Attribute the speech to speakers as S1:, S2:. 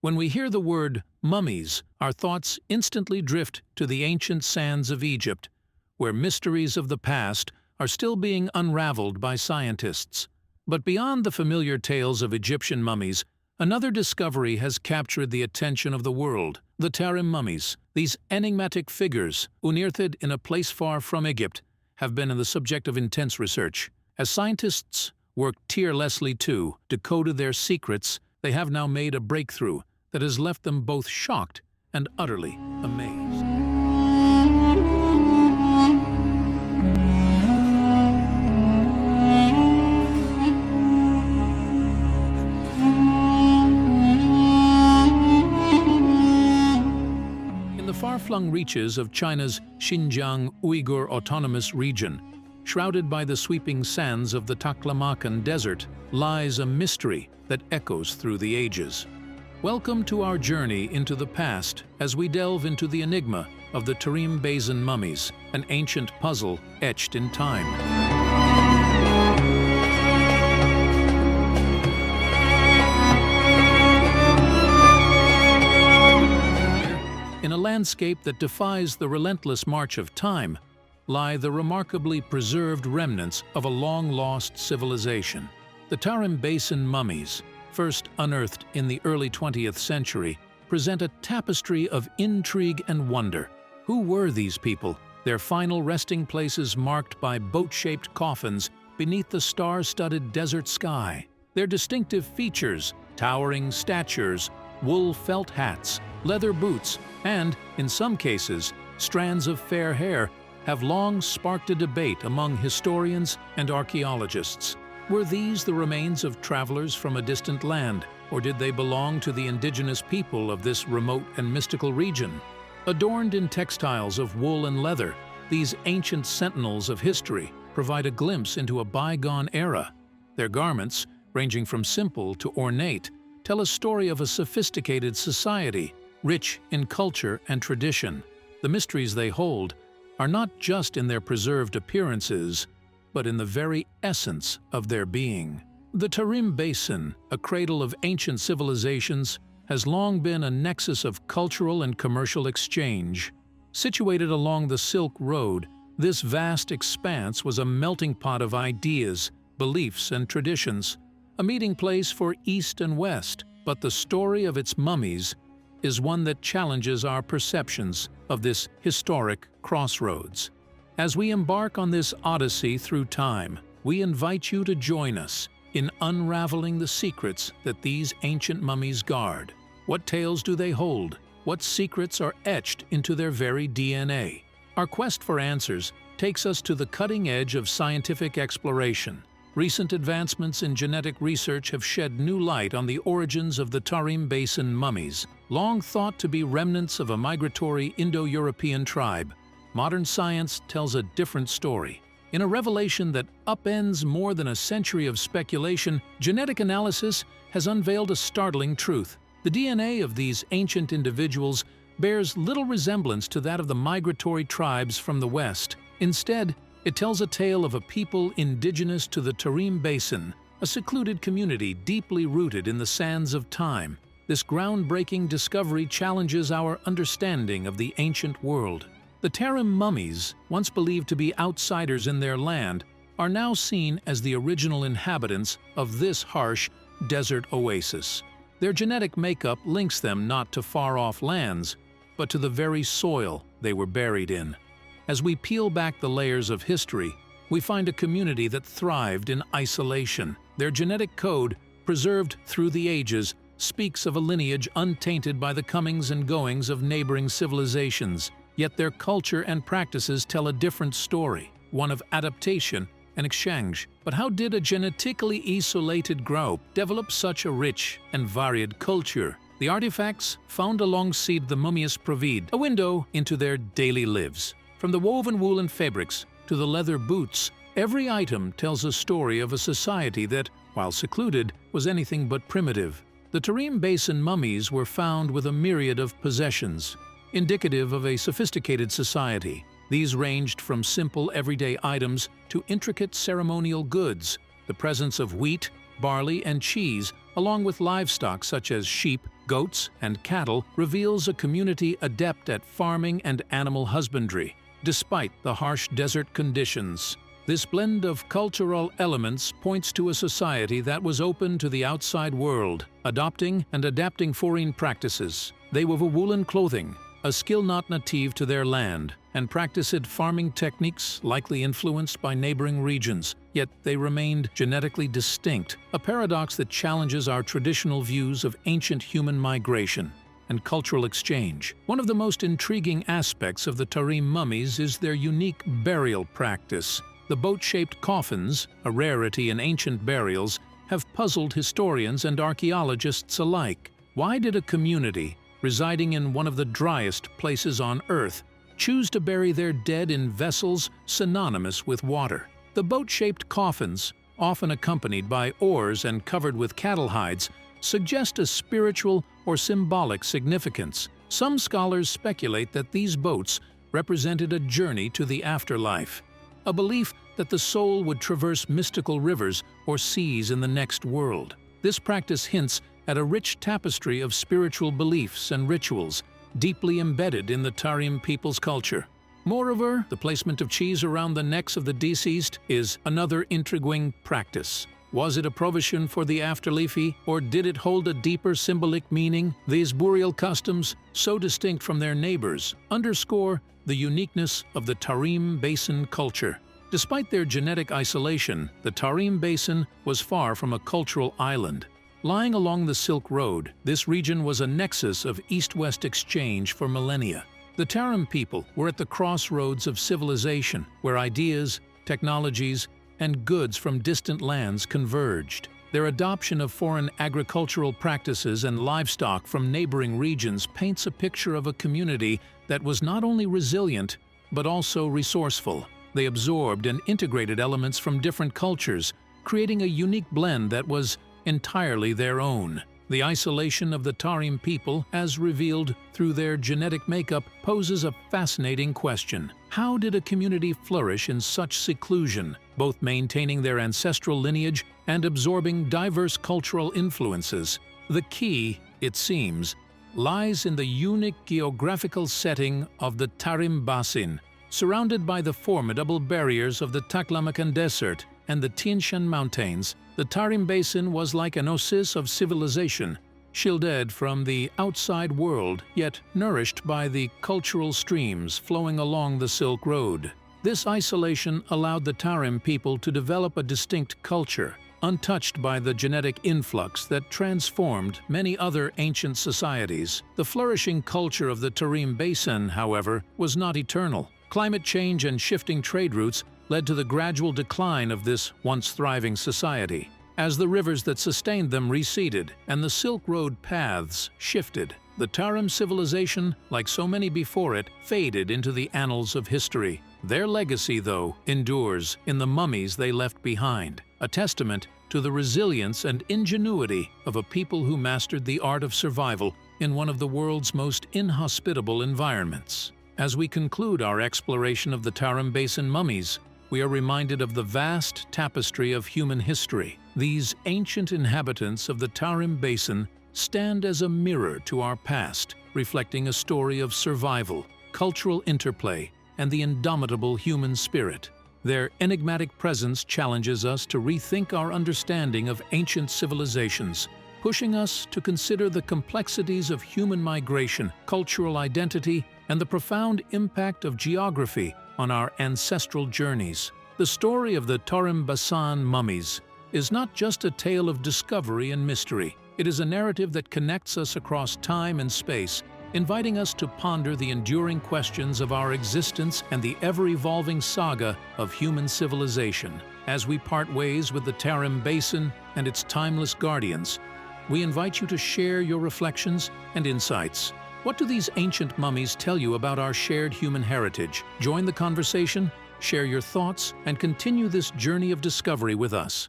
S1: When we hear the word mummies, our thoughts instantly drift to the ancient sands of Egypt, where mysteries of the past are still being unraveled by scientists. But beyond the familiar tales of Egyptian mummies, another discovery has captured the attention of the world: the Tarim mummies. These enigmatic figures, unearthed in a place far from Egypt, have been the subject of intense research. As scientists worked tirelessly to decode their secrets, they have now made a breakthrough that has left them both shocked and utterly amazed. In the far-flung reaches of China's Xinjiang Uyghur Autonomous Region, shrouded by the sweeping sands of the Taklamakan Desert, lies a mystery that echoes through the ages. Welcome to our journey into the past as we delve into the enigma of the Tarim Basin mummies, an ancient puzzle etched in time. In a landscape that defies the relentless march of time, lie the remarkably preserved remnants of a long-lost civilization. The Tarim Basin mummies, first unearthed in the early 20th century, present a tapestry of intrigue and wonder. Who were these people, their final resting places marked by boat-shaped coffins beneath the star-studded desert sky? Their distinctive features, towering statures, wool felt hats, leather boots, and, in some cases, strands of fair hair, have long sparked a debate among historians and archaeologists. Were these the remains of travelers from a distant land, or did they belong to the indigenous people of this remote and mystical region? Adorned in textiles of wool and leather, these ancient sentinels of history provide a glimpse into a bygone era. Their garments, ranging from simple to ornate, tell a story of a sophisticated society, rich in culture and tradition. The mysteries they hold are not just in their preserved appearances, but in the very essence of their being. The Tarim Basin, a cradle of ancient civilizations, has long been a nexus of cultural and commercial exchange. Situated along the Silk Road, this vast expanse was a melting pot of ideas, beliefs, and traditions, a meeting place for East and West. But the story of its mummies is one that challenges our perceptions of this historic crossroads. As we embark on this odyssey through time, we invite you to join us in unraveling the secrets that these ancient mummies guard. What tales do they hold? What secrets are etched into their very DNA? Our quest for answers takes us to the cutting edge of scientific exploration. Recent advancements in genetic research have shed new light on the origins of the Tarim Basin mummies, long thought to be remnants of a migratory Indo-European tribe. Modern science tells a different story. In a revelation that upends more than a century of speculation, genetic analysis has unveiled a startling truth. The DNA of these ancient individuals bears little resemblance to that of the migratory tribes from the West. Instead, it tells a tale of a people indigenous to the Tarim Basin, a secluded community deeply rooted in the sands of time. This groundbreaking discovery challenges our understanding of the ancient world. The Tarim mummies, once believed to be outsiders in their land, are now seen as the original inhabitants of this harsh desert oasis. Their genetic makeup links them not to far-off lands, but to the very soil they were buried in. As we peel back the layers of history, we find a community that thrived in isolation. Their genetic code, preserved through the ages, speaks of a lineage untainted by the comings and goings of neighboring civilizations. Yet their culture and practices tell a different story, one of adaptation and exchange. But how did a genetically isolated group develop such a rich and varied culture? The artifacts found alongside the mummies provide a window into their daily lives. From the woven woolen fabrics to the leather boots, every item tells a story of a society that, while secluded, was anything but primitive. The Tarim Basin mummies were found with a myriad of possessions, indicative of a sophisticated society. These ranged from simple everyday items to intricate ceremonial goods. The presence of wheat, barley, and cheese along with livestock such as sheep, goats, and cattle, reveals a community adept at farming and animal husbandry, despite the harsh desert conditions. This blend of cultural elements points to a society that was open to the outside world, adopting and adapting foreign practices. They wove woolen clothing, a skill not native to their land, and practiced farming techniques likely influenced by neighboring regions, yet they remained genetically distinct, a paradox that challenges our traditional views of ancient human migration and cultural exchange. One of the most intriguing aspects of the Tarim mummies is their unique burial practice. The boat-shaped coffins, a rarity in ancient burials, have puzzled historians and archaeologists alike. Why did a community, residing in one of the driest places on Earth, choose to bury their dead in vessels synonymous with water? The boat-shaped coffins, often accompanied by oars and covered with cattle hides, suggest a spiritual or symbolic significance. Some scholars speculate that these boats represented a journey to the afterlife, a belief that the soul would traverse mystical rivers or seas in the next world. This practice hints at a rich tapestry of spiritual beliefs and rituals deeply embedded in the Tarim people's culture. Moreover, the placement of cheese around the necks of the deceased is another intriguing practice. Was it a provision for the afterlife, or did it hold a deeper symbolic meaning? These burial customs, so distinct from their neighbors, underscore the uniqueness of the Tarim Basin culture. Despite their genetic isolation, the Tarim Basin was far from a cultural island. Lying along the Silk Road, this region was a nexus of east-west exchange for millennia. The Tarim people were at the crossroads of civilization, where ideas, technologies, and goods from distant lands converged. Their adoption of foreign agricultural practices and livestock from neighboring regions paints a picture of a community that was not only resilient, but also resourceful. They absorbed and integrated elements from different cultures, creating a unique blend that was entirely their own. The isolation of the Tarim people, as revealed through their genetic makeup, poses a fascinating question. How did a community flourish in such seclusion, both maintaining their ancestral lineage and absorbing diverse cultural influences? The key, it seems, lies in the unique geographical setting of the Tarim Basin. Surrounded by the formidable barriers of the Taklamakan Desert and the Tian Shan Mountains, the Tarim Basin was like an oasis of civilization, shielded from the outside world, yet nourished by the cultural streams flowing along the Silk Road. This isolation allowed the Tarim people to develop a distinct culture, untouched by the genetic influx that transformed many other ancient societies. The flourishing culture of the Tarim Basin, however, was not eternal. Climate change and shifting trade routes led to the gradual decline of this once thriving society. As the rivers that sustained them receded and the Silk Road paths shifted, the Tarim civilization, like so many before it, faded into the annals of history. Their legacy, though, endures in the mummies they left behind, a testament to the resilience and ingenuity of a people who mastered the art of survival in one of the world's most inhospitable environments. As we conclude our exploration of the Tarim Basin mummies, we are reminded of the vast tapestry of human history. These ancient inhabitants of the Tarim Basin stand as a mirror to our past, reflecting a story of survival, cultural interplay, and the indomitable human spirit. Their enigmatic presence challenges us to rethink our understanding of ancient civilizations, pushing us to consider the complexities of human migration, cultural identity, and the profound impact of geography on our ancestral journeys. The story of the Tarim Basin mummies is not just a tale of discovery and mystery. It is a narrative that connects us across time and space, inviting us to ponder the enduring questions of our existence and the ever-evolving saga of human civilization. As we part ways with the Tarim Basin and its timeless guardians, we invite you to share your reflections and insights. What do these ancient mummies tell you about our shared human heritage? Join the conversation, share your thoughts, and continue this journey of discovery with us.